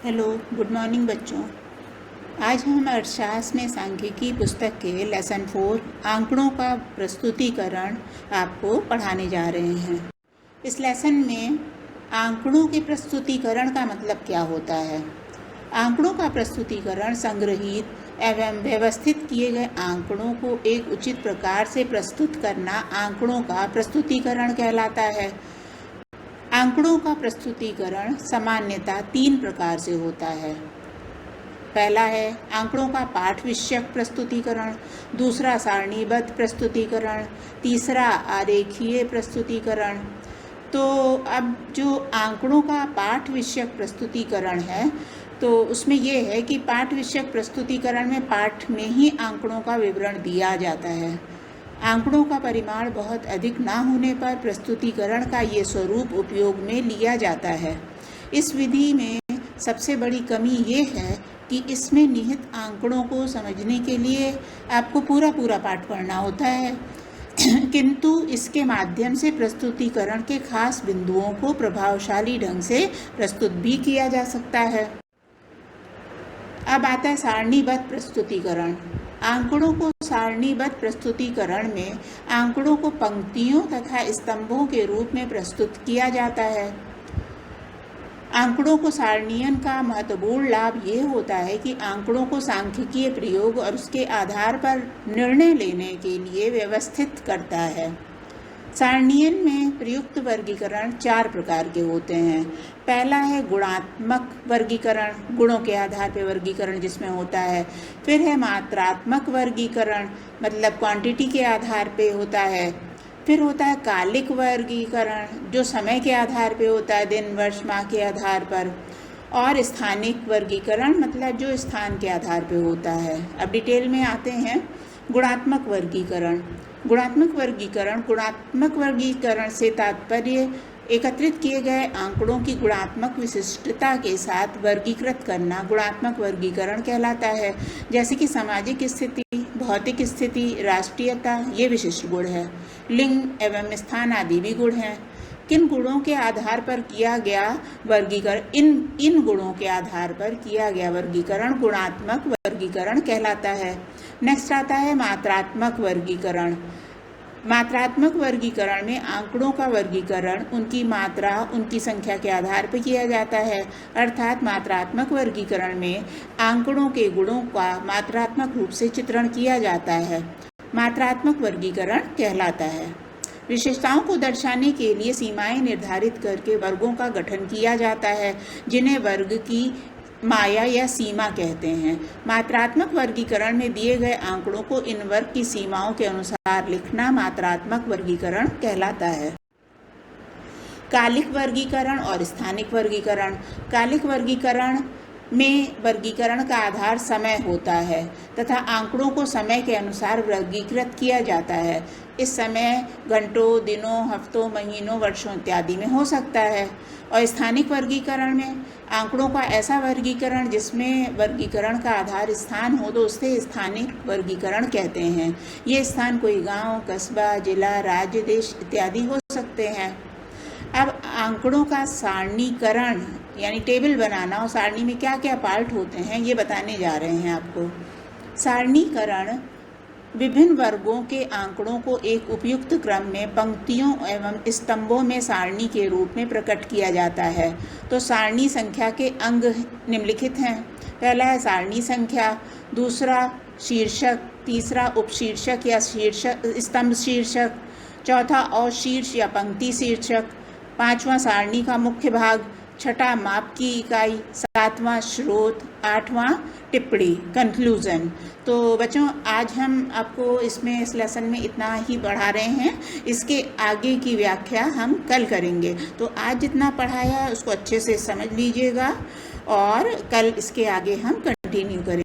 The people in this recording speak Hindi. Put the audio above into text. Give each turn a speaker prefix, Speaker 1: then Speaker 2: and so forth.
Speaker 1: हेलो, गुड मॉर्निंग बच्चों। आज हम अर्थशास्त्र में सांख्यिकी पुस्तक के लेसन 4 आंकड़ों का प्रस्तुतिकरण आपको पढ़ाने जा रहे हैं। इस लेसन में आंकड़ों के प्रस्तुतिकरण का मतलब क्या होता है। आंकड़ों का प्रस्तुतिकरण संग्रहित एवं व्यवस्थित किए गए आंकड़ों को एक उचित प्रकार से प्रस्तुत करना आंकड़ों का प्रस्तुतिकरण कहलाता है। आंकड़ों का प्रस्तुतिकरण सामान्यतः 3 प्रकार से होता है। पहला है आंकड़ों का पाठ विषयक प्रस्तुतिकरण, दूसरा सारणीबद्ध प्रस्तुतिकरण, तीसरा आरेखीय प्रस्तुतिकरण। तो अब जो आंकड़ों का पाठ विषयक प्रस्तुतिकरण है तो उसमें यह है कि पाठ विषयक प्रस्तुतिकरण में पाठ में ही आंकड़ों का विवरण दिया जाता है। आंकड़ों का परिमाण बहुत अधिक ना होने पर प्रस्तुतिकरण का ये स्वरूप उपयोग में लिया जाता है। इस विधि में सबसे बड़ी कमी ये है कि इसमें निहित आंकड़ों को समझने के लिए आपको पूरा पाठ पढ़ना होता है किंतु इसके माध्यम से प्रस्तुतिकरण के खास बिंदुओं को प्रभावशाली ढंग से प्रस्तुत भी किया जा सकता है। अब आता है सारणीबद्ध प्रस्तुतिकरण। आंकड़ों को सारणीबद्ध प्रस्तुतिकरण में आंकड़ों को पंक्तियों तथा स्तंभों के रूप में प्रस्तुत किया जाता है। आंकड़ों को सारणीयन का महत्वपूर्ण लाभ ये होता है कि आंकड़ों को सांख्यिकीय प्रयोग और उसके आधार पर निर्णय लेने के लिए व्यवस्थित करता है। सारणीयन में प्रयुक्त वर्गीकरण 4 प्रकार के होते हैं। पहला है गुणात्मक वर्गीकरण, गुणों के आधार पर वर्गीकरण जिसमें होता है। फिर है मात्रात्मक वर्गीकरण, मतलब क्वांटिटी के आधार पर होता है। फिर होता है कालिक वर्गीकरण जो समय के आधार पर होता है, दिन वर्ष माह के आधार पर। और स्थानिक वर्गीकरण मतलब जो स्थान के आधार पर होता है। अब डिटेल में आते हैं। गुणात्मक वर्गीकरण से तात्पर्य एकत्रित किए गए आंकड़ों की गुणात्मक विशिष्टता के साथ वर्गीकृत करना गुणात्मक वर्गीकरण कहलाता है। जैसे कि सामाजिक स्थिति, भौतिक स्थिति, राष्ट्रीयता ये विशिष्ट गुण है। लिंग एवं स्थान आदि भी गुण हैं। किन गुणों के आधार पर किया गया वर्गीकरण इन गुणों के आधार पर किया गया वर्गीकरण गुणात्मक वर्गीकरण कहलाता है। नेक्स्ट आता है मात्रात्मक वर्गीकरण। मात्रात्मक वर्गीकरण में आंकड़ों का वर्गीकरण उनकी मात्रा, उनकी संख्या के आधार पर किया जाता है। अर्थात मात्रात्मक वर्गीकरण में आंकड़ों के गुणों का मात्रात्मक रूप से चित्रण किया जाता है। मात्रात्मक वर्गीकरण कहलाता है। विशेषताओं को दर्शाने के लिए सीमाएं निर्धारित करके वर्गों का गठन किया जाता है, जिन्हें वर्ग की माया या सीमा कहते हैं। मात्रात्मक वर्गीकरण में दिए गए आंकड़ों को इन वर्ग की सीमाओं के अनुसार लिखना मात्रात्मक वर्गीकरण कहलाता है। कालिक वर्गीकरण और स्थानिक वर्गीकरण। कालिक वर्गीकरण में वर्गीकरण का आधार समय होता है तथा आंकड़ों को समय के अनुसार वर्गीकृत किया जाता है। इस समय घंटों, दिनों, हफ्तों, महीनों, वर्षों इत्यादि में हो सकता है। और स्थानिक वर्गीकरण में आंकड़ों का ऐसा वर्गीकरण जिसमें वर्गीकरण का आधार स्थान हो तो उसे स्थानिक वर्गीकरण कहते हैं। ये स्थान कोई गांव, कस्बा, जिला, राज्य, देश इत्यादि हो सकते हैं। अब आंकड़ों का सारणीकरण यानी टेबल बनाना और सारणी में क्या क्या पार्ट होते हैं ये बताने जा रहे हैं आपको। सारणीकरण विभिन्न वर्गों के आंकड़ों को एक उपयुक्त क्रम में पंक्तियों एवं स्तंभों में सारणी के रूप में प्रकट किया जाता है। तो सारणी संख्या के अंग निम्नलिखित हैं। पहला है सारणी संख्या, दूसरा शीर्षक, तीसरा उपशीर्षक या शीर्षक स्तंभ शीर्षक, चौथा अवशीर्ष या पंक्ति शीर्षक, पांचवा सारणी का मुख्य भाग, छठा माप की इकाई, सातवां स्रोत, आठवां टिप्पणी कंक्लूजन। तो बच्चों आज हम आपको इसमें इस लेसन में इतना ही पढ़ा रहे हैं। इसके आगे की व्याख्या हम कल करेंगे। तो आज जितना पढ़ाया उसको अच्छे से समझ लीजिएगा और कल इसके आगे हम कंटिन्यू करेंगे।